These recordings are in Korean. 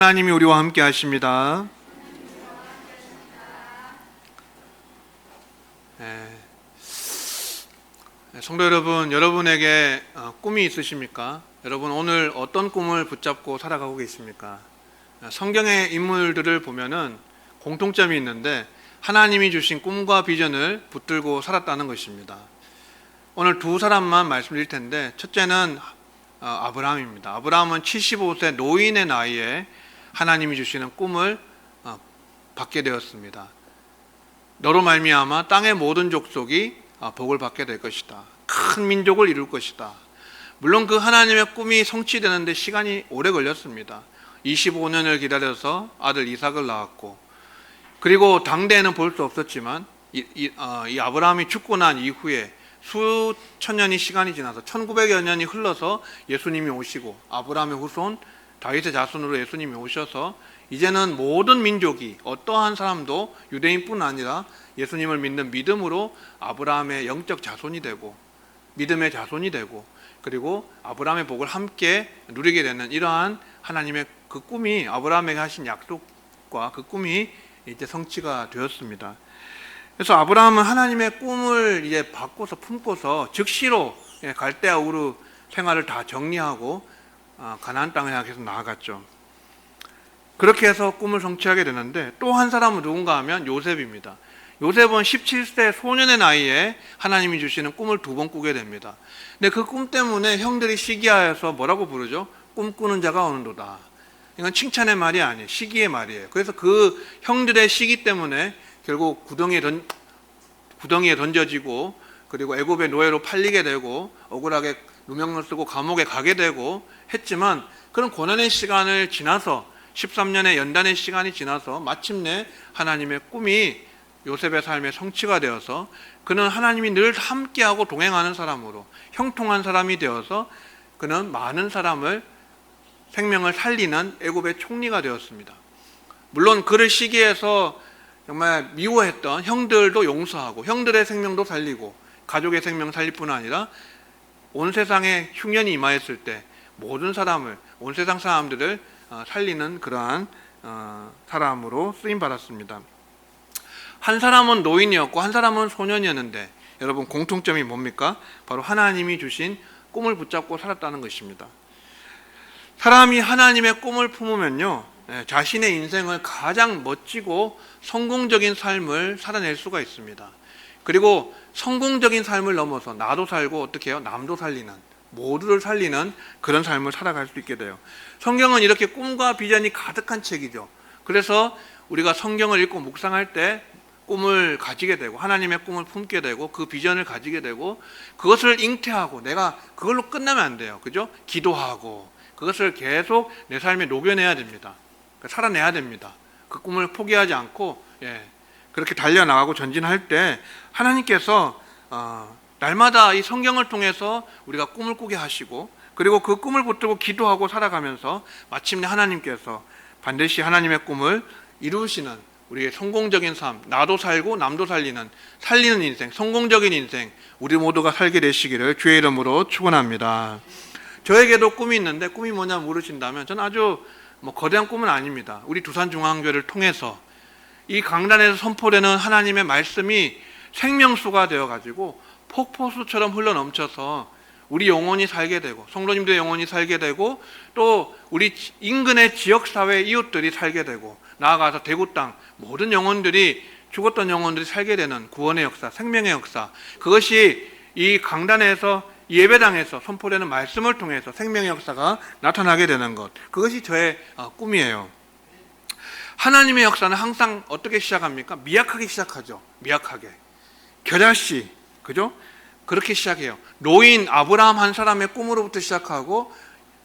하나님이 우리와 함께 하십니다. 성도 여러분, 여러분에게 꿈이 있으십니까? 여러분 오늘 어떤 꿈을 붙잡고 살아가고 계십니까? 성경의 인물들을 보면은 공통점이 있는데 하나님이 주신 꿈과 비전을 붙들고 살았다는 것입니다. 오늘 두 사람만 말씀드릴 텐데, 첫째는 아브라함입니다. 아브라함은 75세 노인의 나이에 하나님이 주시는 꿈을 받게 되었습니다. 너로 말미암아 땅의 모든 족속이 복을 받게 될 것이다. 큰 민족을 이룰 것이다. 물론 그 하나님의 꿈이 성취되는데 시간이 오래 걸렸습니다. 25년을 기다려서 아들 이삭을 낳았고, 그리고 당대에는 볼 수 없었지만 이 아브라함이 죽고 난 이후에 수천 년이 시간이 지나서 1900여 년이 흘러서 예수님이 오시고, 아브라함의 후손 다윗의 자손으로 예수님이 오셔서 이제는 모든 민족이, 어떠한 사람도 유대인뿐 아니라 예수님을 믿는 믿음으로 아브라함의 영적 자손이 되고 믿음의 자손이 되고, 그리고 아브라함의 복을 함께 누리게 되는 이러한 하나님의 그 꿈이, 아브라함에게 하신 약속과 그 꿈이 이제 성취가 되었습니다. 그래서 아브라함은 하나님의 꿈을 이제 받고서 품고서 즉시로 갈대아 우르 생활을 다 정리하고 가나안 땅을 향해서 나아갔죠. 그렇게 해서 꿈을 성취하게 되는데, 또 한 사람은 누군가 하면 요셉입니다. 요셉은 17세 소년의 나이에 하나님이 주시는 꿈을 두 번 꾸게 됩니다. 근데 그 꿈 때문에 형들이 시기하여서 뭐라고 부르죠? 꿈꾸는 자가 오는도다. 이건 칭찬의 말이 아니에요. 시기의 말이에요. 그래서 그 형들의 시기 때문에 결국 구덩이에 던져지고, 그리고 애굽의 노예로 팔리게 되고, 억울하게 누명을 쓰고 감옥에 가게 되고 했지만, 그런 고난의 시간을 지나서 13년의 연단의 시간이 지나서 마침내 하나님의 꿈이 요셉의 삶에 성취가 되어서 그는 하나님이 늘 함께하고 동행하는 사람으로, 형통한 사람이 되어서 그는 많은 사람을, 생명을 살리는 애굽의 총리가 되었습니다. 물론 그를 시기해서 정말 미워했던 형들도 용서하고 형들의 생명도 살리고 가족의 생명 살릴 뿐 아니라 온 세상에 흉년이 임하였을 때 모든 사람을, 온 세상 사람들을 살리는 그러한 사람으로 쓰임받았습니다. 한 사람은 노인이었고 한 사람은 소년이었는데, 여러분 공통점이 뭡니까? 바로 하나님이 주신 꿈을 붙잡고 살았다는 것입니다. 사람이 하나님의 꿈을 품으면요, 자신의 인생을 가장 멋지고 성공적인 삶을 살아낼 수가 있습니다. 그리고 성공적인 삶을 넘어서 나도 살고, 어떻게 해요? 남도 살리는, 모두를 살리는 그런 삶을 살아갈 수 있게 돼요. 성경은 이렇게 꿈과 비전이 가득한 책이죠. 그래서 우리가 성경을 읽고 묵상할 때 꿈을 가지게 되고, 하나님의 꿈을 품게 되고, 그 비전을 가지게 되고, 그것을 잉태하고, 내가 그걸로 끝나면 안 돼요. 그죠? 기도하고 그것을 계속 내 삶에 녹여내야 됩니다. 살아내야 됩니다. 그 꿈을 포기하지 않고 그렇게 달려나가고 전진할 때 하나님께서 날마다 이 성경을 통해서 우리가 꿈을 꾸게 하시고, 그리고 그 꿈을 붙들고 기도하고 살아가면서 마침내 하나님께서 반드시 하나님의 꿈을 이루시는 우리의 성공적인 삶, 나도 살고 남도 살리는 인생, 성공적인 인생, 우리 모두가 살게 되시기를 주의 이름으로 축원합니다. 저에게도 꿈이 있는데, 꿈이 뭐냐 물으신다면 저는 아주 거대한 꿈은 아닙니다. 우리 두산중앙교회를 통해서 이 강단에서 선포되는 하나님의 말씀이 생명수가 되어가지고 폭포수처럼 흘러넘쳐서 우리 영혼이 살게 되고, 성도님들의 영혼이 살게 되고, 또 우리 인근의 지역사회 이웃들이 살게 되고, 나아가서 대구 땅 모든 영혼들이, 죽었던 영혼들이 살게 되는 구원의 역사, 생명의 역사, 그것이 이 강단에서, 예배당에서 선포되는 말씀을 통해서 생명의 역사가 나타나게 되는 것, 그것이 저의 꿈이에요. 하나님의 역사는 항상 어떻게 시작합니까? 미약하게 시작하죠. 미약하게, 겨자씨, 그죠? 그렇게 시작해요. 노인 아브라함 한 사람의 꿈으로부터 시작하고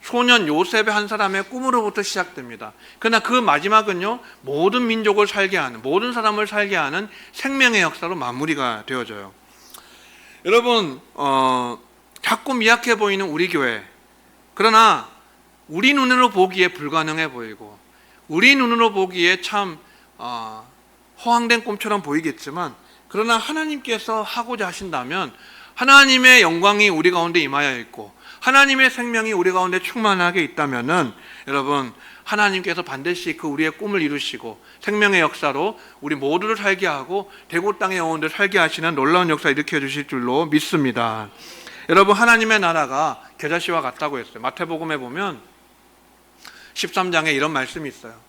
소년 요셉의 한 사람의 꿈으로부터 시작됩니다. 그러나 그 마지막은요, 모든 민족을 살게 하는, 모든 사람을 살게 하는 생명의 역사로 마무리가 되어져요. 여러분, 자꾸 미약해 보이는 우리 교회, 그러나 우리 눈으로 보기에 불가능해 보이고, 우리 눈으로 보기에 참 허황된 꿈처럼 보이겠지만, 그러나 하나님께서 하고자 하신다면 하나님의 영광이 우리 가운데 임하여 있고 하나님의 생명이 우리 가운데 충만하게 있다면은, 여러분 하나님께서 반드시 그 우리의 꿈을 이루시고 생명의 역사로 우리 모두를 살게 하고 대구 땅의 영혼들 살게 하시는 놀라운 역사 일으켜 주실 줄로 믿습니다. 여러분, 하나님의 나라가 겨자씨와 같다고 했어요. 마태복음에 보면 13장에 이런 말씀이 있어요.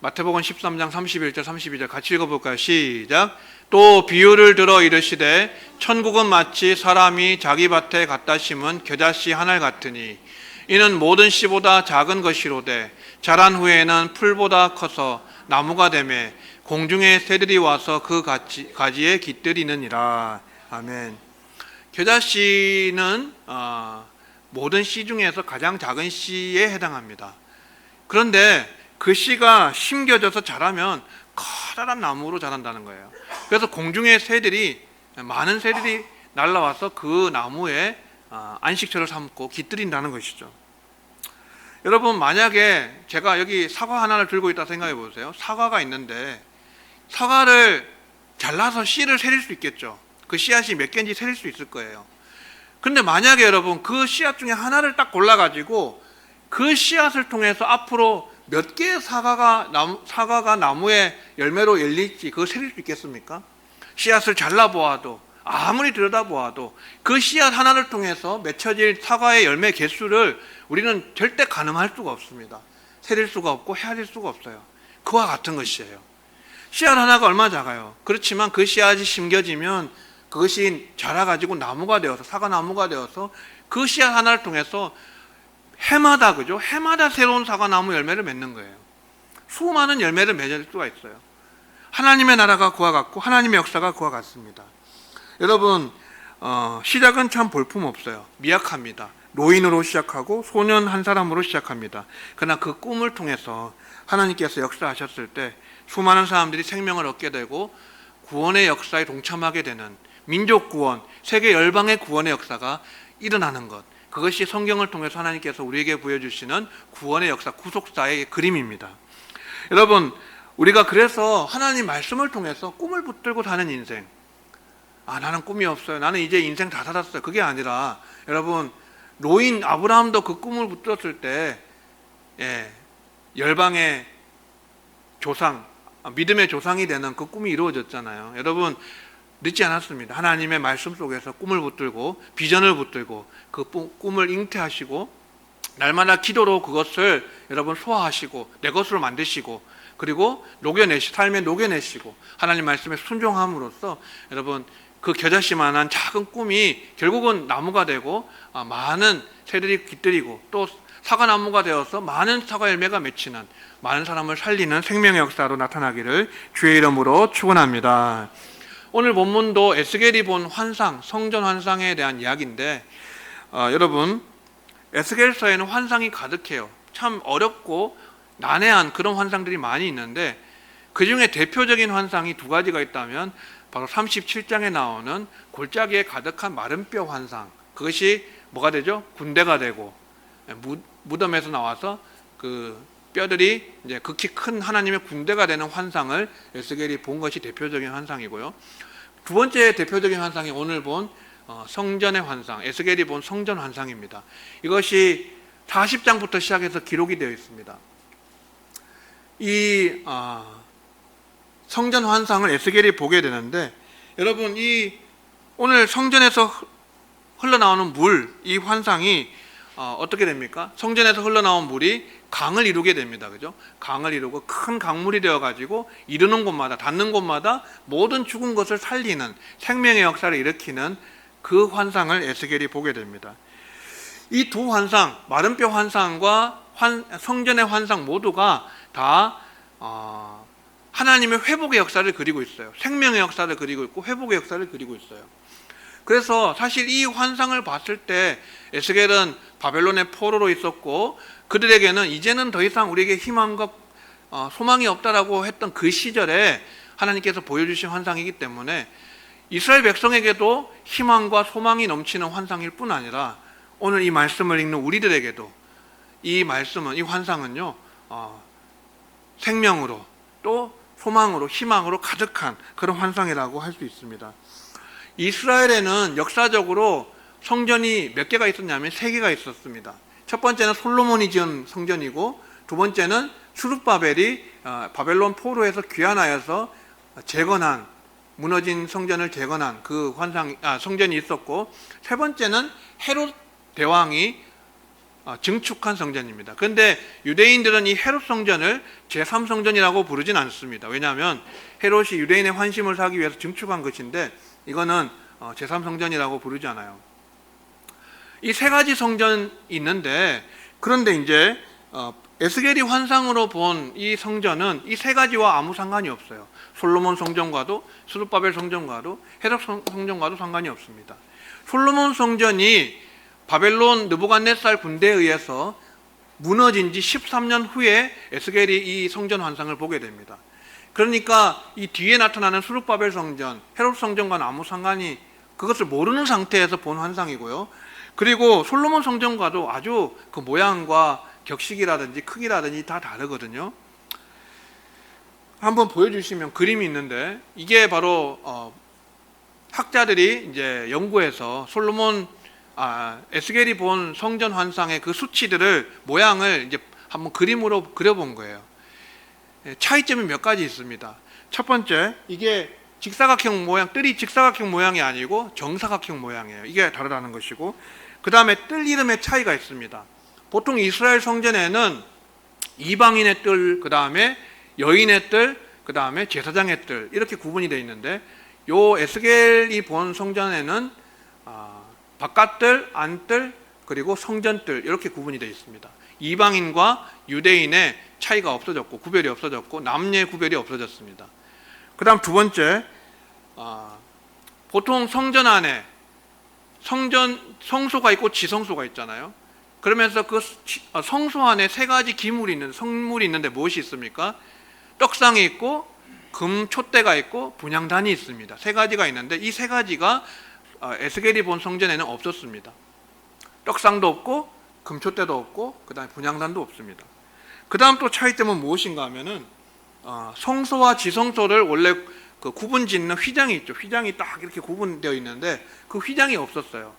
마태복음 13장 31절 32절 같이 읽어볼까요? 시작. 또 비유를 들어 이르시되 천국은 마치 사람이 자기 밭에 갖다 심은 겨자씨 한 알 같으니 이는 모든 씨보다 작은 것이로되 자란 후에는 풀보다 커서 나무가 되매 공중의 새들이 와서 그 가지에 깃들이느니라. 아멘. 겨자씨는 모든 씨 중에서 가장 작은 씨에 해당합니다. 그런데 그 씨가 심겨져서 자라면 커다란 나무로 자란다는 거예요. 그래서 공중의 새들이, 많은 새들이 날아와서 그 나무에 안식처를 삼고 깃들인다는 것이죠. 여러분, 만약에 제가 여기 사과 하나를 들고 있다 생각해 보세요. 사과가 있는데 사과를 잘라서 씨를 세릴 수 있겠죠. 그 씨앗이 몇 개인지 세릴 수 있을 거예요. 그런데 만약에 여러분 그 씨앗 중에 하나를 딱 골라가지고 그 씨앗을 통해서 앞으로 몇 개의 사과가 나무에 열매로 열릴지 그거 세릴 수 있겠습니까? 씨앗을 잘라보아도 아무리 들여다보아도 그 씨앗 하나를 통해서 맺혀질 사과의 열매 개수를 우리는 절대 가늠할 수가 없습니다. 세릴 수가 없고 헤아릴 수가 없어요. 그와 같은 것이에요. 씨앗 하나가 얼마나 작아요. 그렇지만 그 씨앗이 심겨지면 그것이 자라가지고 나무가 되어서 사과나무가 되어서 그 씨앗 하나를 통해서 해마다, 그죠? 해마다 새로운 사과나무 열매를 맺는 거예요. 수많은 열매를 맺을 수가 있어요. 하나님의 나라가 그와 같고 하나님의 역사가 그와 같습니다. 여러분, 시작은 참 볼품없어요. 미약합니다. 노인으로 시작하고 소년 한 사람으로 시작합니다. 그러나 그 꿈을 통해서 하나님께서 역사하셨을 때 수많은 사람들이 생명을 얻게 되고 구원의 역사에 동참하게 되는 민족 구원, 세계 열방의 구원의 역사가 일어나는 것, 그것이 성경을 통해서 하나님께서 우리에게 보여주시는 구원의 역사, 구속사의 그림입니다. 여러분, 우리가 그래서 하나님 말씀을 통해서 꿈을 붙들고 사는 인생, 나는 꿈이 없어요, 나는 이제 인생 다 살았어요, 그게 아니라 여러분, 노인 아브라함도 그 꿈을 붙들었을 때 열방의 조상, 믿음의 조상이 되는 그 꿈이 이루어졌잖아요. 여러분, 늦지 않았습니다. 하나님의 말씀 속에서 꿈을 붙들고 비전을 붙들고 그 꿈을 잉태하시고 날마다 기도로 그것을 여러분 소화하시고 내 것으로 만드시고 그리고 삶에 녹여내시고 하나님 말씀에 순종함으로써 여러분 그 겨자씨만한 작은 꿈이 결국은 나무가 되고 많은 새들이 깃들이고 또 사과나무가 되어서 많은 사과 열매가 맺히는 많은 사람을 살리는 생명의 역사로 나타나기를 주의 이름으로 축원합니다. 오늘 본문도 에스겔이 본 환상, 성전 환상에 대한 이야기인데 여러분, 에스겔서에는 환상이 가득해요. 참 어렵고 난해한 그런 환상들이 많이 있는데 그 중에 대표적인 환상이 두 가지가 있다면 바로 37장에 나오는 골짜기에 가득한 마른 뼈 환상, 그것이 뭐가 되죠? 군대가 되고 무덤에서 나와서 그 뼈들이 이제 극히 큰 하나님의 군대가 되는 환상을 에스겔이 본 것이 대표적인 환상이고요. 두 번째 대표적인 환상이 오늘 본 성전의 환상, 에스겔이 본 성전 환상입니다. 이것이 40장부터 시작해서 기록이 되어 있습니다. 이 성전 환상을 에스겔이 보게 되는데 여러분, 이 오늘 성전에서 흘러나오는 물, 이 환상이 어떻게 됩니까? 성전에서 흘러나온 물이 강을 이루게 됩니다. 그죠? 강을 이루고 큰 강물이 되어가지고 이르는 곳마다, 닿는 곳마다 모든 죽은 것을 살리는 생명의 역사를 일으키는 그 환상을 에스겔이 보게 됩니다. 이 두 환상, 마른 뼈 환상과 성전의 환상 모두가 다 하나님의 회복의 역사를 그리고 있어요. 생명의 역사를 그리고 있고 회복의 역사를 그리고 있어요. 그래서 사실 이 환상을 봤을 때 에스겔은 바벨론의 포로로 있었고 그들에게는 이제는 더 이상 우리에게 희망과 소망이 없다라고 했던 그 시절에 하나님께서 보여주신 환상이기 때문에 이스라엘 백성에게도 희망과 소망이 넘치는 환상일 뿐 아니라 오늘 이 말씀을 읽는 우리들에게도 이 말씀은, 이 환상은요 생명으로 또 소망으로 희망으로 가득한 그런 환상이라고 할 수 있습니다. 이스라엘에는 역사적으로 성전이 몇 개가 있었냐면 3개가 있었습니다. 첫 번째는 솔로몬이 지은 성전이고, 두 번째는 스룹바벨이 바벨론 포로에서 귀환하여서 재건한, 무너진 성전을 재건한 그 성전이 있었고, 세 번째는 헤롯 대왕이 증축한 성전입니다. 그런데 유대인들은 이 헤롯 성전을 제3성전이라고 부르진 않습니다. 왜냐하면 헤롯이 유대인의 환심을 사기 위해서 증축한 것인데, 이거는 제3성전이라고 부르지 않아요. 이 세 가지 성전이 있는데, 그런데 이제 에스겔이 환상으로 본 이 성전은 이 세 가지와 아무 상관이 없어요. 솔로몬 성전과도, 스룹바벨 성전과도, 헤롯 성전과도 상관이 없습니다. 솔로몬 성전이 바벨론 느부갓네살 군대에 의해서 무너진 지 13년 후에 에스겔이 이 성전 환상을 보게 됩니다. 그러니까 이 뒤에 나타나는 스룹바벨 성전, 헤롯 성전과는 아무 상관이, 그것을 모르는 상태에서 본 환상이고요. 그리고 솔로몬 성전과도 아주 그 모양과 격식이라든지 크기라든지 다 다르거든요. 한번 보여주시면 그림이 있는데, 이게 바로 학자들이 이제 연구해서 에스겔이 본 성전 환상의 그 수치들을, 모양을 이제 한번 그림으로 그려본 거예요. 차이점이 몇 가지 있습니다. 첫 번째, 이게 직사각형 모양, 뜰이 직사각형 모양이 아니고 정사각형 모양이에요. 이게 다르다는 것이고, 그 다음에 뜰 이름의 차이가 있습니다. 보통 이스라엘 성전에는 이방인의 뜰, 그 다음에 여인의 뜰, 그 다음에 제사장의 뜰, 이렇게 구분이 되어 있는데, 요 에스겔이 본 성전에는 바깥뜰, 안뜰, 그리고 성전뜰, 이렇게 구분이 되어 있습니다. 이방인과 유대인의 차이가 없어졌고, 구별이 없어졌고, 남녀의 구별이 없어졌습니다. 그 다음 두 번째, 보통 성전 안에 성소가 있고 지성소가 있잖아요. 그러면서 그 성소 안에 세 가지 성물이 있는데 무엇이 있습니까? 떡상이 있고, 금 촛대가 있고, 분향단이 있습니다. 세 가지가 있는데, 이 세 가지가 에스겔이 본 성전에는 없었습니다. 떡상도 없고, 금 촛대도 없고, 그 다음에 분향단도 없습니다. 그 다음 또 차이점은 무엇인가 하면은, 성소와 지성소를 원래 그 구분 짓는 휘장이 있죠. 휘장이 딱 이렇게 구분되어 있는데, 그 휘장이 없었어요.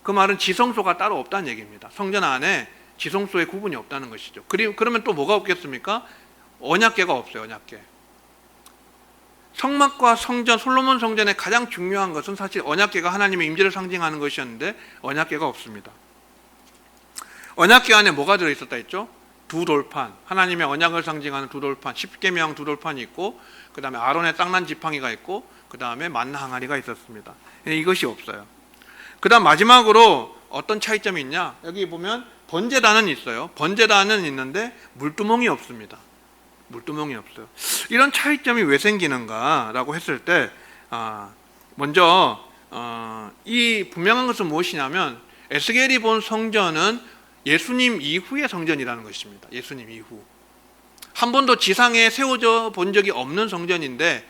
그 말은 지성소가 따로 없다는 얘기입니다. 성전 안에 지성소의 구분이 없다는 것이죠. 그러면 또 뭐가 없겠습니까? 언약궤가 없어요. 언약궤. 성막과 성전, 솔로몬 성전의 가장 중요한 것은 사실 언약궤가 하나님의 임재를 상징하는 것이었는데, 언약궤가 없습니다. 언약궤 안에 뭐가 들어있었다 했죠? 두 돌판, 하나님의 언약을 상징하는 두 돌판, 십계명 두 돌판이 있고, 그 다음에 아론의 땅난 지팡이가 있고, 그 다음에 만나 항아리가 있었습니다. 이것이 없어요. 그 다음 마지막으로 어떤 차이점이 있냐? 여기 보면 번제단은 있어요. 번제단은 있는데 물두멍이 없습니다. 물두멍이 없어요. 이런 차이점이 왜 생기는가라고 했을 때, 먼저 이 분명한 것은 무엇이냐면, 에스겔이 본 성전은 예수님 이후의 성전이라는 것입니다. 예수님 이후. 한 번도 지상에 세워져 본 적이 없는 성전인데,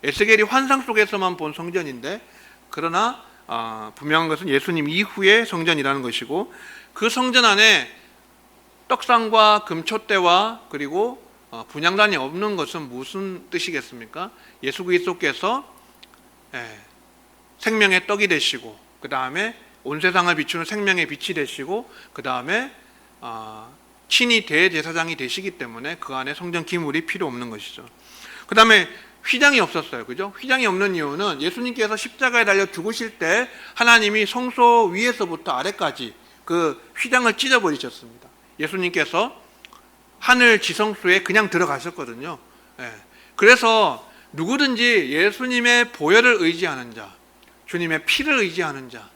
에스겔이 환상 속에서만 본 성전인데, 그러나 분명한 것은 예수님 이후의 성전이라는 것이고, 그 성전 안에 떡상과 금촛대와 그리고 분향단이 없는 것은 무슨 뜻이겠습니까? 예수 그리스도께서 생명의 떡이 되시고, 그 다음에 온 세상을 비추는 생명의 빛이 되시고, 그 다음에 친히 대제사장이 되시기 때문에 그 안에 성전 기물이 필요 없는 것이죠. 그 다음에 휘장이 없었어요. 그죠? 휘장이 없는 이유는 예수님께서 십자가에 달려 죽으실 때 하나님이 성소 위에서부터 아래까지 그 휘장을 찢어버리셨습니다. 예수님께서 하늘 지성소에 그냥 들어가셨거든요. 그래서 누구든지 예수님의 보혈을 의지하는 자, 주님의 피를 의지하는 자,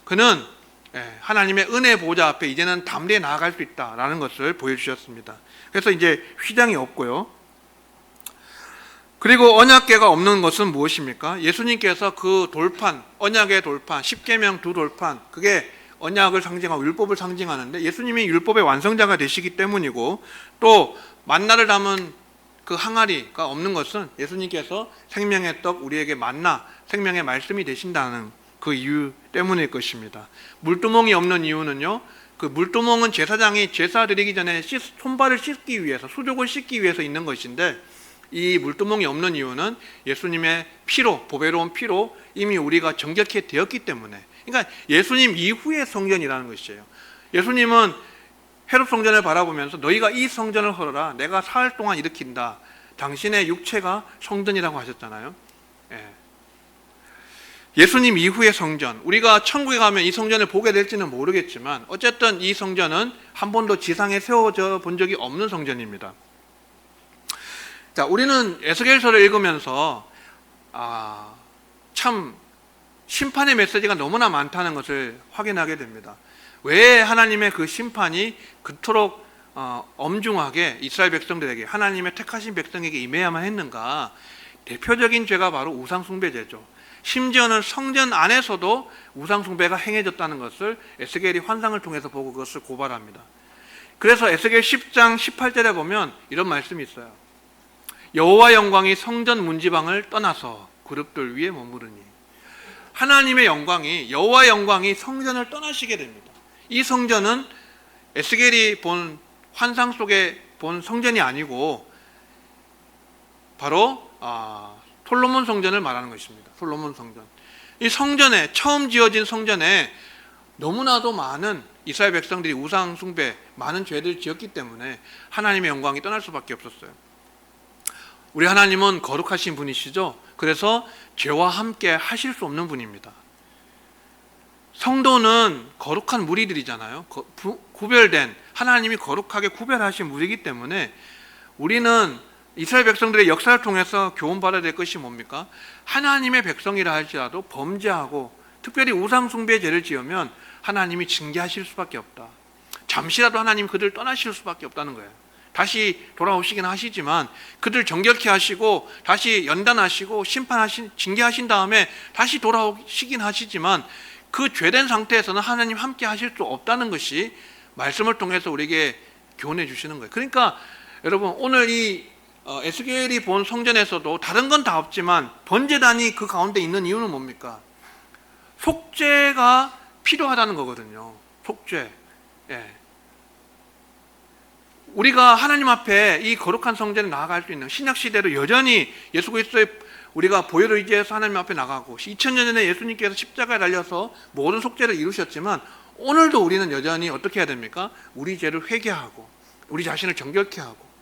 그는 하나님의 은혜 보좌 앞에 이제는 담대히 나아갈 수 있다라는 것을 보여주셨습니다. 그래서 이제 휘장이 없고요. 그리고 언약궤가 없는 것은 무엇입니까? 예수님께서 그 돌판, 언약의 돌판, 십계명 두 돌판, 그게 언약을 상징하고 율법을 상징하는데, 예수님이 율법의 완성자가 되시기 때문이고, 또 만나를 담은 그 항아리가 없는 것은 예수님께서 생명의 떡, 우리에게 만나, 생명의 말씀이 되신다는 그 이유 때문일 것입니다. 물두멍이 없는 이유는요, 그 물두멍은 제사장이 제사 드리기 전에 손발을 씻기 위해서, 수족을 씻기 위해서 있는 것인데, 이 물두멍이 없는 이유는 예수님의 피로, 보배로운 피로 이미 우리가 정결케 되었기 때문에, 그러니까 예수님 이후의 성전이라는 것이에요. 예수님은 헤롯 성전을 바라보면서 너희가 이 성전을 헐어라. 내가 사흘 동안 일으킨다. 당신의 육체가 성전이라고 하셨잖아요. 예수님 이후의 성전, 우리가 천국에 가면 이 성전을 보게 될지는 모르겠지만 어쨌든 이 성전은 한 번도 지상에 세워져 본 적이 없는 성전입니다. 자, 우리는 에스겔서를 읽으면서 참 심판의 메시지가 너무나 많다는 것을 확인하게 됩니다. 왜 하나님의 그 심판이 그토록 엄중하게 이스라엘 백성들에게, 하나님의 택하신 백성에게 임해야만 했는가? 대표적인 죄가 바로 우상숭배죄죠. 심지어는 성전 안에서도 우상숭배가 행해졌다는 것을 에스겔이 환상을 통해서 보고 그것을 고발합니다. 그래서 에스겔 10장 18절에 보면 이런 말씀이 있어요. 여호와 영광이 성전 문지방을 떠나서 그룹들 위에 머무르니, 하나님의 영광이, 여호와 영광이 성전을 떠나시게 됩니다. 이 성전은 에스겔이 본 환상 속에 본 성전이 아니고 바로 솔로몬 성전을 말하는 것입니다. 솔로몬 성전. 이 성전에, 처음 지어진 성전에 너무나도 많은 이스라엘 백성들이 우상 숭배, 많은 죄를 지었기 때문에 하나님의 영광이 떠날 수밖에 없었어요. 우리 하나님은 거룩하신 분이시죠. 그래서 죄와 함께 하실 수 없는 분입니다. 성도는 거룩한 무리들이잖아요. 구별된, 하나님이 거룩하게 구별하신 무리이기 때문에 우리는 이스라엘 백성들의 역사를 통해서 교훈받아야 될 것이 뭡니까? 하나님의 백성이라 할지라도 범죄하고 특별히 우상 숭배 죄를 지으면 하나님이 징계하실 수밖에 없다. 잠시라도 하나님 그들 떠나실 수밖에 없다는 거예요. 다시 돌아오시긴 하시지만 그들 정결케 하시고 다시 연단하시고 징계하신 다음에 다시 돌아오시긴 하시지만 그 죄된 상태에서는 하나님 함께 하실 수 없다는 것이 말씀을 통해서 우리에게 교훈해 주시는 거예요. 그러니까 여러분, 오늘 이 에스겔이 본 성전에서도 다른 건 다 없지만 번제단이 그 가운데 있는 이유는 뭡니까? 속죄가 필요하다는 거거든요. 속죄. 우리가 하나님 앞에 이 거룩한 성전에 나아갈 수 있는, 신약 시대도 여전히 예수 그리스도의 우리가 보혈을 의지해서 하나님 앞에 나가고 2000년 전에 예수님께서 십자가에 달려서 모든 속죄를 이루셨지만 오늘도 우리는 여전히 어떻게 해야 됩니까? 우리 죄를 회개하고 우리 자신을 정결케 하고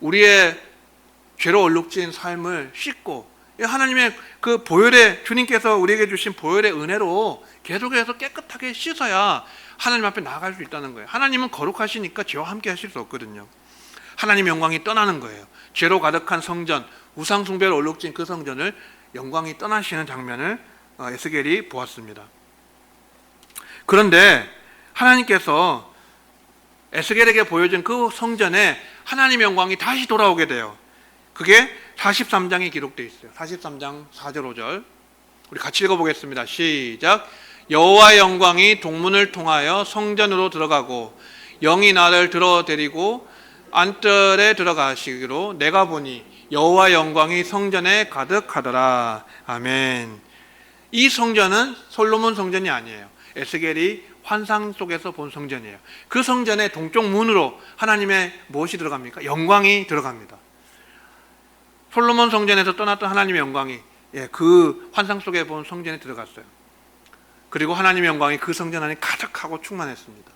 우리의 죄로 얼룩진 삶을 씻고 하나님의 그 보혈의, 주님께서 우리에게 주신 보혈의 은혜로 계속해서 깨끗하게 씻어야 하나님 앞에 나아갈 수 있다는 거예요. 하나님은 거룩하시니까 죄와 함께 하실 수 없거든요. 하나님의 영광이 떠나는 거예요. 죄로 가득한 성전, 우상 숭배로 얼룩진 그 성전을 영광이 떠나시는 장면을 에스겔이 보았습니다. 그런데 하나님께서 에스겔에게 보여준 그 성전에 하나님의 영광이 다시 돌아오게 돼요. 그게 43장에 기록되어 있어요. 43장 4절 5절 우리 같이 읽어보겠습니다. 시작. 여호와의 영광이 동문을 통하여 성전으로 들어가고 영이 나를 들어데리고 안뜰에 들어가시기로 내가 보니 여호와의 영광이 성전에 가득하더라. 아멘. 이 성전은 솔로몬 성전이 아니에요. 에스겔이 환상 속에서 본 성전이에요. 그 성전의 동쪽 문으로 하나님의 무엇이 들어갑니까? 영광이 들어갑니다. 솔로몬 성전에서 떠났던 하나님의 영광이 그 환상 속에 본 성전에 들어갔어요. 그리고 하나님의 영광이 그 성전 안에 가득하고 충만했습니다.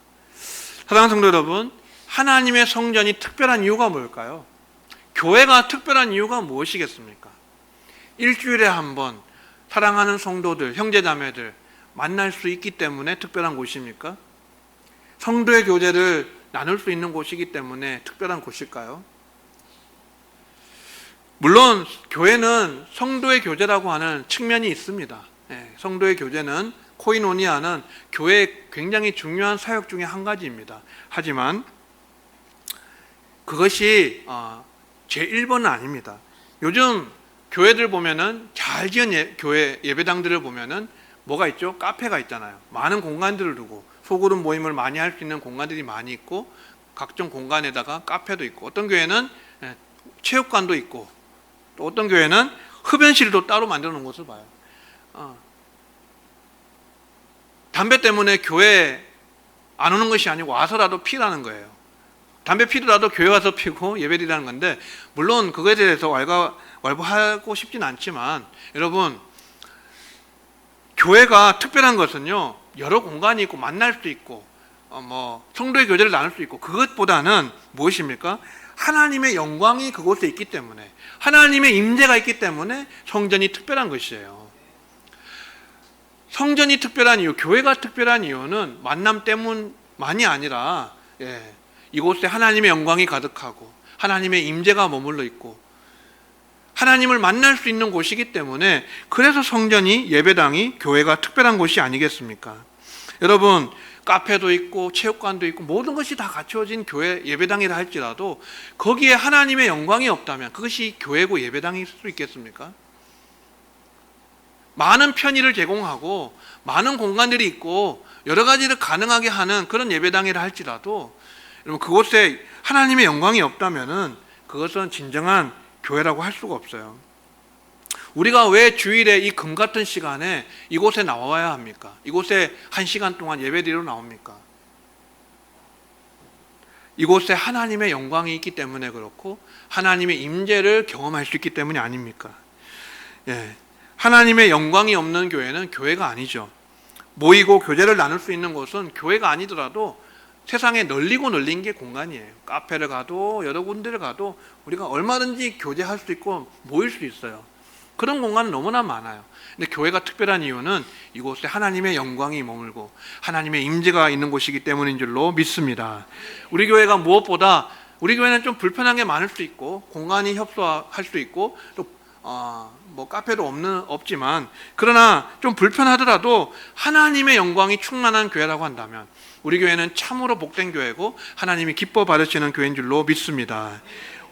사랑하는 성도 여러분, 하나님의 성전이 특별한 이유가 뭘까요? 교회가 특별한 이유가 무엇이겠습니까? 일주일에 한 번 사랑하는 성도들, 형제자매들 만날 수 있기 때문에 특별한 곳입니까? 성도의 교제를 나눌 수 있는 곳이기 때문에 특별한 곳일까요? 물론 교회는 성도의 교제라고 하는 측면이 있습니다. 성도의 교제는, 코이노니아는 교회의 굉장히 중요한 사역 중에 한 가지입니다. 하지만 그것이 제1번은 아닙니다. 요즘 교회들 보면은, 잘 지은 교회 예배당들을 보면은 뭐가 있죠? 카페가 있잖아요. 많은 공간들을 두고 소그룹 모임을 많이 할 수 있는 공간들이 많이 있고 각종 공간에다가 카페도 있고, 어떤 교회는 체육관도 있고 또 어떤 교회는 흡연실도 따로 만들어 놓은 것을 봐요. 담배 때문에 교회 안 오는 것이 아니고 와서라도 피라는 거예요. 담배 피더라도 교회 와서 피고 예배드리라는 건데, 물론 그거에 대해서 왈부하고 싶진 않지만 여러분, 교회가 특별한 것은요, 여러 공간이 있고 만날 수 있고 성도의 교제를 나눌 수 있고, 그것보다는 무엇입니까? 하나님의 영광이 그곳에 있기 때문에, 하나님의 임재가 있기 때문에 성전이 특별한 것이에요. 성전이 특별한 이유, 교회가 특별한 이유는 만남 때문만이 아니라 이곳에 하나님의 영광이 가득하고 하나님의 임재가 머물러 있고 하나님을 만날 수 있는 곳이기 때문에, 그래서 성전이, 예배당이, 교회가 특별한 곳이 아니겠습니까? 여러분, 카페도 있고 체육관도 있고 모든 것이 다 갖추어진 교회 예배당이라 할지라도 거기에 하나님의 영광이 없다면 그것이 교회고 예배당일 수 있겠습니까? 많은 편의를 제공하고 많은 공간들이 있고 여러 가지를 가능하게 하는 그런 예배당이라 할지라도, 여러분, 그곳에 하나님의 영광이 없다면은 그것은 진정한 교회라고 할 수가 없어요. 우리가 왜 주일에 이 금 같은 시간에 이곳에 나와야 합니까? 이곳에 1시간 동안 예배드리러 나옵니까? 이곳에 하나님의 영광이 있기 때문에 그렇고 하나님의 임재를 경험할 수 있기 때문이 아닙니까? 하나님의 영광이 없는 교회는 교회가 아니죠. 모이고 교제를 나눌 수 있는 곳은 교회가 아니더라도 세상에 널리고 널린 게 공간이에요. 카페를 가도 여러 군데를 가도 우리가 얼마든지 교제할 수 있고 모일 수 있어요. 그런 공간은 너무나 많아요. 근데 교회가 특별한 이유는 이곳에 하나님의 영광이 머물고 하나님의 임재가 있는 곳이기 때문인 줄로 믿습니다. 우리 교회가 무엇보다, 우리 교회는 좀 불편한 게 많을 수 있고 공간이 협소할 수 있고 또 카페도 없지만, 그러나 좀 불편하더라도 하나님의 영광이 충만한 교회라고 한다면 우리 교회는 참으로 복된 교회고 하나님이 기뻐 받으시는 교회인 줄로 믿습니다.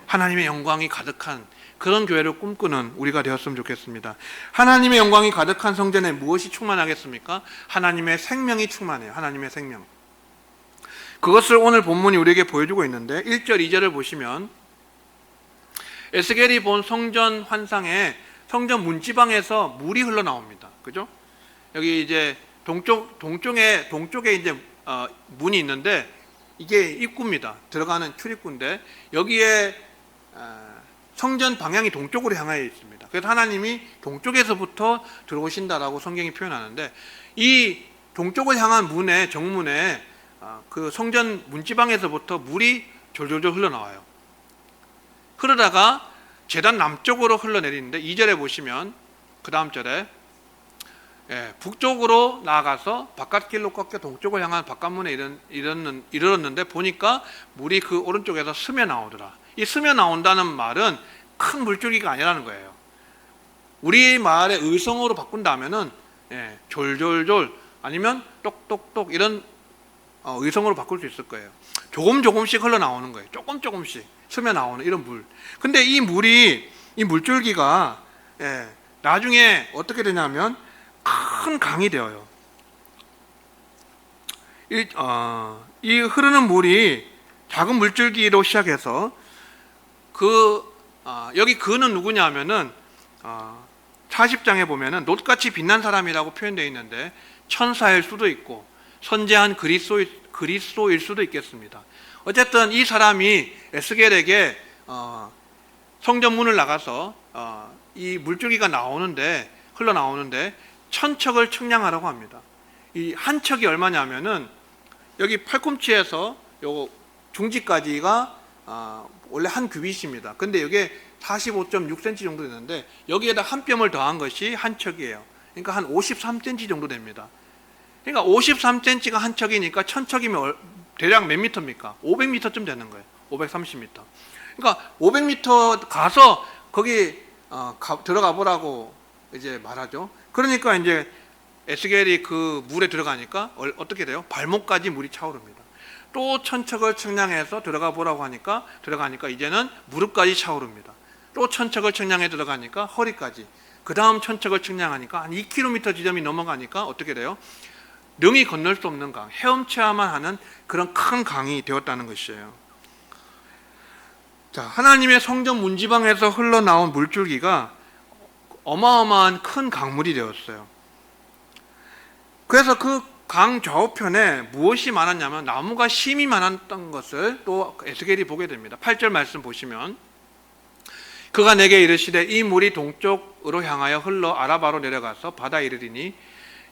하나님의 영광이 가득한 그런 교회를 꿈꾸는 우리가 되었으면 좋겠습니다. 하나님의 영광이 가득한 성전에 무엇이 충만하겠습니까? 하나님의 생명이 충만해요. 하나님의 생명. 그것을 오늘 본문이 우리에게 보여주고 있는데 1절, 2절을 보시면 에스겔이 본 성전 환상에 성전 문지방에서 물이 흘러나옵니다. 그죠? 여기 이제 동쪽에 이제 문이 있는데 이게 입구입니다. 들어가는 출입구인데 여기에 성전 방향이 동쪽으로 향하여 있습니다. 그래서 하나님이 동쪽에서부터 들어오신다라고 성경이 표현하는데, 이 동쪽을 향한 문에, 정문에 그 성전 문지방에서부터 물이 졸졸졸 흘러나와요. 흐르다가 제단 남쪽으로 흘러내리는데 2절에 보시면 그 다음 절에 북쪽으로 나아가서 바깥길로 꺾여 동쪽을 향한 바깥문에 이르렀는데 보니까 물이 그 오른쪽에서 스며 나오더라. 이 스며 나온다는 말은 큰 물줄기가 아니라는 거예요. 우리 말의 의성어로 바꾼다면은 졸졸졸 아니면 똑똑똑 이런 의성어로 바꿀 수 있을 거예요. 조금씩 흘러나오는 거예요. 조금씩 스며 나오는 이런 물. 근데 이 물줄기가 나중에 어떻게 되냐면 큰 강이 되어요. 이 흐르는 물이 작은 물줄기로 시작해서 여기 그는 누구냐 하면은 40장에 보면은 놋같이 빛난 사람이라고 표현되어 있는데 천사일 수도 있고 선지한 그리스도일 수도 있겠습니다. 어쨌든 이 사람이 에스겔에게 성전 문을 나가서 이 물줄기가 흘러나오는데 천척을 측량하라고 합니다. 이 한 척이 얼마냐면은 여기 팔꿈치에서 요 중지까지가 원래 한 규빗입니다. 근데 이게 45.6cm 정도 되는데 여기에다 한 뼘을 더한 것이 한 척이에요. 그러니까 한 53cm 정도 됩니다. 그러니까 53cm가 한 척이니까 천 척이면 대략 몇 미터입니까? 500m쯤 되는 거예요. 530m. 그러니까 500m 가서 거기 들어가 보라고 이제 말하죠. 그러니까 이제 에스겔이 그 물에 들어가니까 어떻게 돼요? 발목까지 물이 차오릅니다. 또 천척을 측량해서 들어가 보라고 하니까 들어가니까 이제는 무릎까지 차오릅니다. 또 천척을 측량해 들어가니까 허리까지. 그 다음 천척을 측량하니까 한 2km 지점이 넘어가니까 어떻게 돼요? 능히 건널 수 없는 강, 헤엄쳐야만 하는 그런 큰 강이 되었다는 것이에요. 자, 하나님의 성전 문지방에서 흘러나온 물줄기가 어마어마한 큰 강물이 되었어요. 그래서 그 강 좌우편에 무엇이 많았냐면 나무가 심이 많았던 것을 또 에스겔이 보게 됩니다. 8절 말씀 보시면 그가 내게 이르시되 이 물이 동쪽으로 향하여 흘러 아라바로 내려가서 바다에 이르리니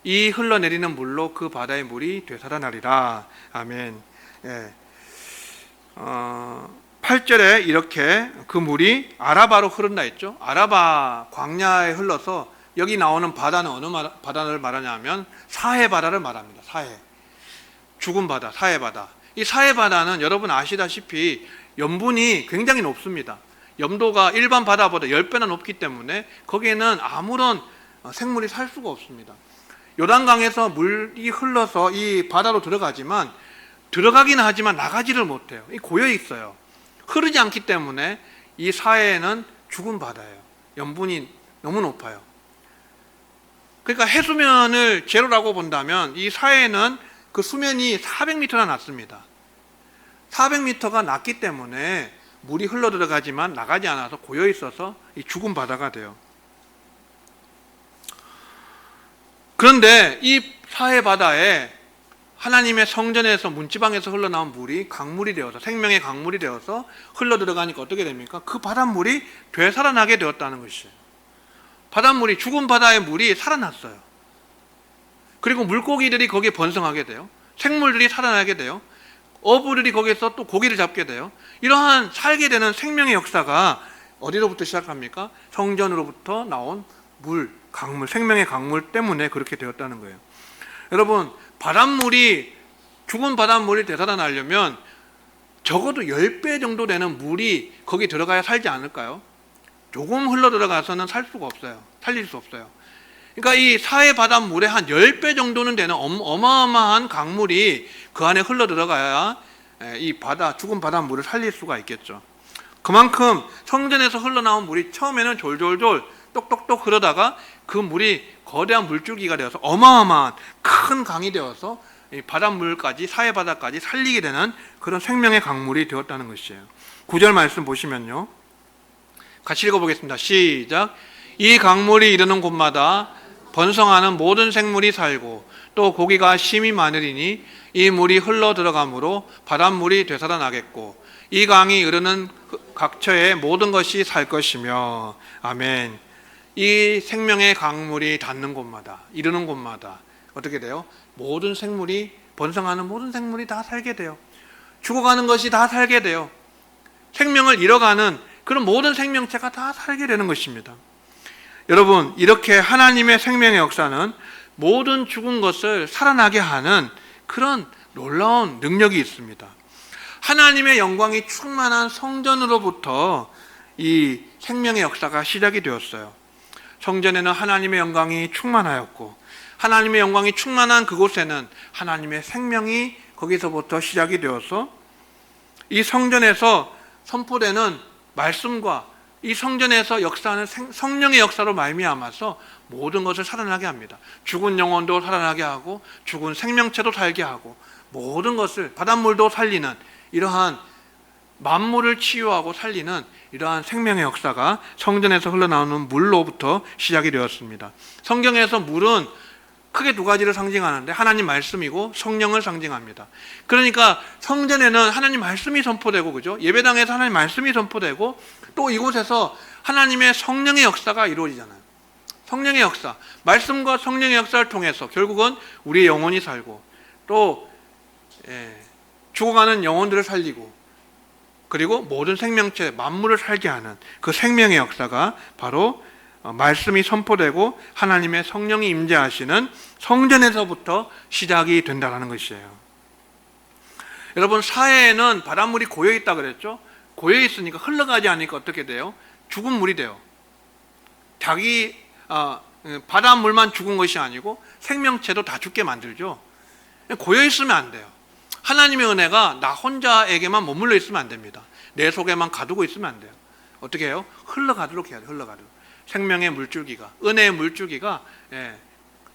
이 흘러내리는 물로 그 바다의 물이 되살아나리라. 아멘. 8절에 이렇게 그 물이 아라바로 흐른다 했죠. 아라바 광야에 흘러서 여기 나오는 바다는 어느 바다를 말하냐면 사해 바다를 말합니다. 사해. 죽은 바다, 사해 바다. 이 사해 바다는 여러분 아시다시피 염분이 굉장히 높습니다. 염도가 일반 바다보다 10배나 높기 때문에 거기에는 아무런 생물이 살 수가 없습니다. 요단강에서 물이 흘러서 이 바다로 들어가지만 들어가긴 하지만 나가지를 못해요. 고여 있어요. 흐르지 않기 때문에 이 사해는 죽은 바다예요. 염분이 너무 높아요. 그러니까 해수면을 제로라고 본다면 이 사해는 그 수면이 400m나 낮습니다. 400m가 낮기 때문에 물이 흘러 들어가지만 나가지 않아서 고여 있어서 이 죽은 바다가 돼요. 그런데 이 사해 바다에 하나님의 성전에서 문지방에서 흘러나온 물이 강물이 되어서 생명의 강물이 되어서 흘러 들어가니까 어떻게 됩니까? 그 바닷물이 되살아나게 되었다는 것이에요. 바닷물이 죽은 바다의 물이 살아났어요. 그리고 물고기들이 거기에 번성하게 돼요. 생물들이 살아나게 돼요. 어부들이 거기에서 또 고기를 잡게 돼요. 이러한 살게 되는 생명의 역사가 어디로부터 시작합니까? 성전으로부터 나온 물, 강물, 생명의 강물 때문에 그렇게 되었다는 거예요. 여러분, 바닷물이 죽은 바닷물이 되살아나려면 적어도 10배 정도 되는 물이 거기 들어가야 살지 않을까요? 조금 흘러 들어가서는 살 수가 없어요. 살릴 수 없어요. 그러니까 이 사해 바닷물의 한 10배 정도는 되는 어마어마한 강물이 그 안에 흘러 들어가야 이 죽은 바닷물을 살릴 수가 있겠죠. 그만큼 성전에서 흘러나온 물이 처음에는 졸졸졸 똑똑똑 흐르다가 그 물이 거대한 물줄기가 되어서 어마어마한 큰 강이 되어서 이 바닷물까지 사해 바다까지 살리게 되는 그런 생명의 강물이 되었다는 것이에요. 9절 말씀 보시면요. 같이 읽어보겠습니다. 시작. 이 강물이 이르는 곳마다 번성하는 모든 생물이 살고 또 고기가 심이 많으리니 이 물이 흘러 들어가므로 바닷물이 되살아나겠고 이 강이 이르는 각처의 모든 것이 살 것이며. 아멘. 이 생명의 강물이 닿는 곳마다 이르는 곳마다 어떻게 돼요? 모든 생물이 번성하는 모든 생물이 다 살게 돼요. 죽어가는 것이 다 살게 돼요. 생명을 잃어가는 그런 모든 생명체가 다 살게 되는 것입니다. 여러분, 이렇게 하나님의 생명의 역사는 모든 죽은 것을 살아나게 하는 그런 놀라운 능력이 있습니다. 하나님의 영광이 충만한 성전으로부터 이 생명의 역사가 시작이 되었어요. 성전에는 하나님의 영광이 충만하였고 하나님의 영광이 충만한 그곳에는 하나님의 생명이 거기서부터 시작이 되어서 이 성전에서 선포되는 말씀과 이 성전에서 역사하는 성령의 역사로 말미암아서 모든 것을 살아나게 합니다. 죽은 영혼도 살아나게 하고 죽은 생명체도 살게 하고 모든 것을 바닷물도 살리는 이러한 만물을 치유하고 살리는 이러한 생명의 역사가 성전에서 흘러나오는 물로부터 시작이 되었습니다. 성경에서 물은 크게 두 가지를 상징하는데 하나님 말씀이고 성령을 상징합니다. 그러니까 성전에는 하나님 말씀이 선포되고 그죠? 예배당에서 하나님 말씀이 선포되고 또 이곳에서 하나님의 성령의 역사가 이루어지잖아요. 성령의 역사, 말씀과 성령의 역사를 통해서 결국은 우리의 영혼이 살고 또 죽어가는 영혼들을 살리고 그리고 모든 생명체, 만물을 살게 하는 그 생명의 역사가 바로 말씀이 선포되고 하나님의 성령이 임재하시는 성전에서부터 시작이 된다는 것이에요. 여러분, 사해에는 바닷물이 고여 있다 그랬죠? 고여 있으니까 흘러가지 않으니까 어떻게 돼요? 죽은 물이 돼요. 바닷물만 죽은 것이 아니고 생명체도 다 죽게 만들죠. 고여 있으면 안 돼요. 하나님의 은혜가 나 혼자에게만 머물러 있으면 안 됩니다. 내 속에만 가두고 있으면 안 돼요. 어떻게 해요? 흘러가도록 해야 돼요. 흘러가도록. 생명의 물줄기가, 은혜의 물줄기가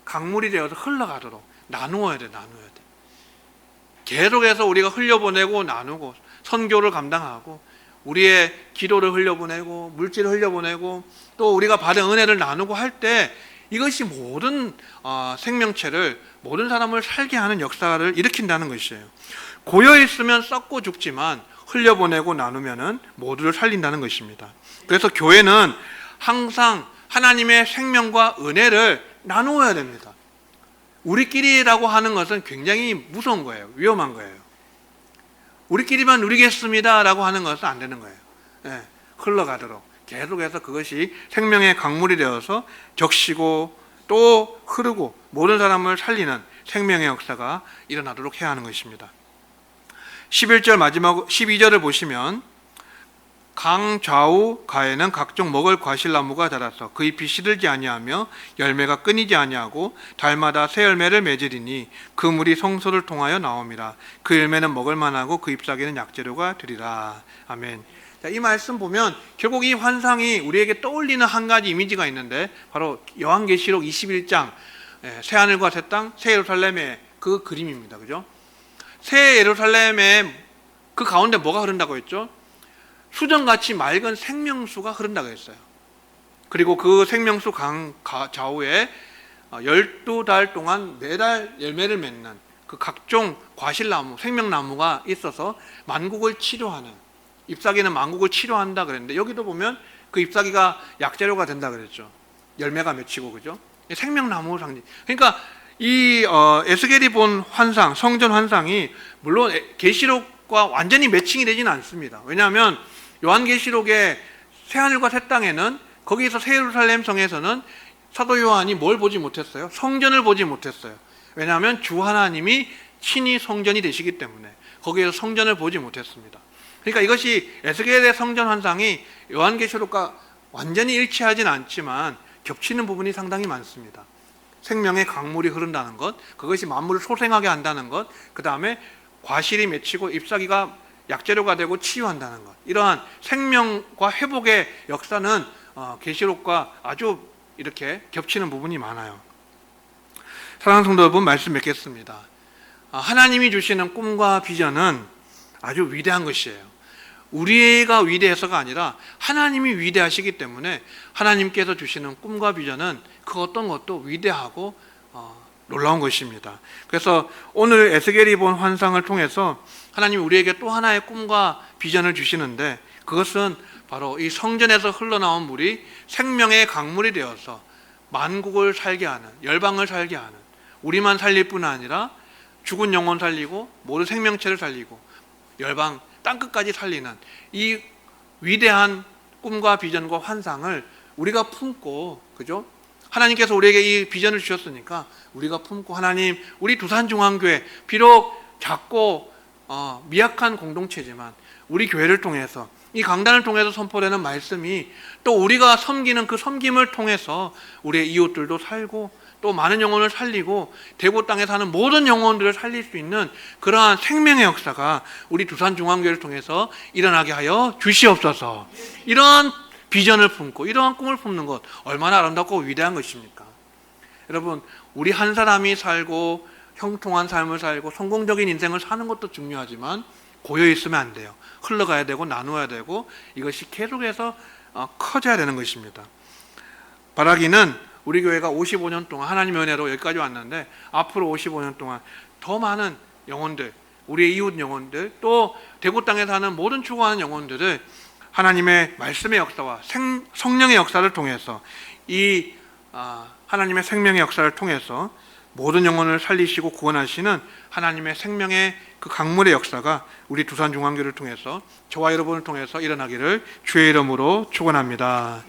강물이 되어서 흘러가도록 나누어야 돼. 나누어야 돼. 계속해서 우리가 흘려보내고 나누고 선교를 감당하고 우리의 기도를 흘려보내고 물질을 흘려보내고 또 우리가 받은 은혜를 나누고 할 때 이것이 모든 생명체를 모든 사람을 살게 하는 역사를 일으킨다는 것이에요. 고여있으면 썩고 죽지만 흘려보내고 나누면 모두를 살린다는 것입니다. 그래서 교회는 항상 하나님의 생명과 은혜를 나누어야 됩니다. 우리끼리라고 하는 것은 굉장히 무서운 거예요. 위험한 거예요. 우리끼리만 누리겠습니다라고 하는 것은 안 되는 거예요. 예, 흘러가도록 계속해서 그것이 생명의 강물이 되어서 적시고 또 흐르고 모든 사람을 살리는 생명의 역사가 일어나도록 해야 하는 것입니다. 11절 마지막 12절을 보시면 강 좌우 가에는 각종 먹을 과실나무가 자라서 그 잎이 시들지 아니하며 열매가 끊이지 아니하고 달마다 새 열매를 맺으리니 그 물이 성소를 통하여 나옴이라. 그 열매는 먹을 만하고 그 잎사귀는 약재료가 되리라. 아멘. 자, 이 말씀 보면 결국 이 환상이 우리에게 떠올리는 한 가지 이미지가 있는데 바로 요한계시록 21장 새하늘과 새 땅, 새 예루살렘의 그 그림입니다. 그죠? 새 예루살렘의 그 가운데 뭐가 흐른다고 했죠? 수정같이 맑은 생명수가 흐른다고 했어요. 그리고 그 생명수 강 좌우에 12달 동안 매달 열매를 맺는 그 각종 과실나무, 생명나무가 있어서 만국을 치료하는, 잎사귀는 만국을 치료한다 그랬는데 여기도 보면 그 잎사귀가 약재료가 된다 그랬죠. 열매가 맺히고, 그죠? 생명나무 상징. 그러니까 이 에스겔이 본 환상, 성전 환상이 물론 계시록과 완전히 매칭이 되지는 않습니다. 왜냐하면 요한계시록의 새하늘과 새 땅에는, 거기에서 새 예루살렘 성에서는 사도 요한이 뭘 보지 못했어요? 성전을 보지 못했어요. 왜냐하면 주 하나님이 친히 성전이 되시기 때문에 거기에서 성전을 보지 못했습니다. 그러니까 이것이 에스겔의 성전 환상이 요한계시록과 완전히 일치하진 않지만 겹치는 부분이 상당히 많습니다. 생명의 강물이 흐른다는 것, 그것이 만물을 소생하게 한다는 것, 그 다음에 과실이 맺히고 잎사귀가 약재료가 되고 치유한다는 것, 이러한 생명과 회복의 역사는 계시록과 아주 이렇게 겹치는 부분이 많아요. 사랑하는 성도 여러분, 말씀 맺겠습니다. 하나님이 주시는 꿈과 비전은 아주 위대한 것이에요. 우리가 위대해서가 아니라 하나님이 위대하시기 때문에 하나님께서 주시는 꿈과 비전은 그 어떤 것도 위대하고 놀라운 것입니다. 그래서 오늘 에스겔이 본 환상을 통해서 하나님이 우리에게 또 하나의 꿈과 비전을 주시는데, 그것은 바로 이 성전에서 흘러나온 물이 생명의 강물이 되어서 만국을 살게 하는, 열방을 살게 하는, 우리만 살릴 뿐 아니라 죽은 영혼 살리고 모든 생명체를 살리고 열방 땅끝까지 살리는 이 위대한 꿈과 비전과 환상을 우리가 품고, 그죠? 하나님께서 우리에게 이 비전을 주셨으니까 우리가 품고, 하나님, 우리 두산중앙교회 비록 작고 미약한 공동체지만 우리 교회를 통해서, 이 강단을 통해서 선포되는 말씀이 또 우리가 섬기는 그 섬김을 통해서 우리의 이웃들도 살고 또 많은 영혼을 살리고 대구 땅에 사는 모든 영혼들을 살릴 수 있는 그러한 생명의 역사가 우리 두산중앙교회를 통해서 일어나게 하여 주시옵소서. 이러한 비전을 품고 이러한 꿈을 품는 것 얼마나 아름답고 위대한 것입니까? 여러분, 우리 한 사람이 살고 형통한 삶을 살고 성공적인 인생을 사는 것도 중요하지만 고여 있으면 안 돼요. 흘러가야 되고 나누어야 되고 이것이 계속해서 커져야 되는 것입니다. 바라기는 우리 교회가 55년 동안 하나님의 은혜로 여기까지 왔는데 앞으로 55년 동안 더 많은 영혼들, 우리의 이웃 영혼들, 또 대구 땅에 사는 모든 추구하는 영혼들을 하나님의 말씀의 역사와 성령의 역사를 통해서 이 하나님의 생명의 역사를 통해서 모든 영혼을 살리시고 구원하시는 하나님의 생명의 그 강물의 역사가 우리 두산중앙교를 통해서 저와 여러분을 통해서 일어나기를 주의 이름으로 축원합니다.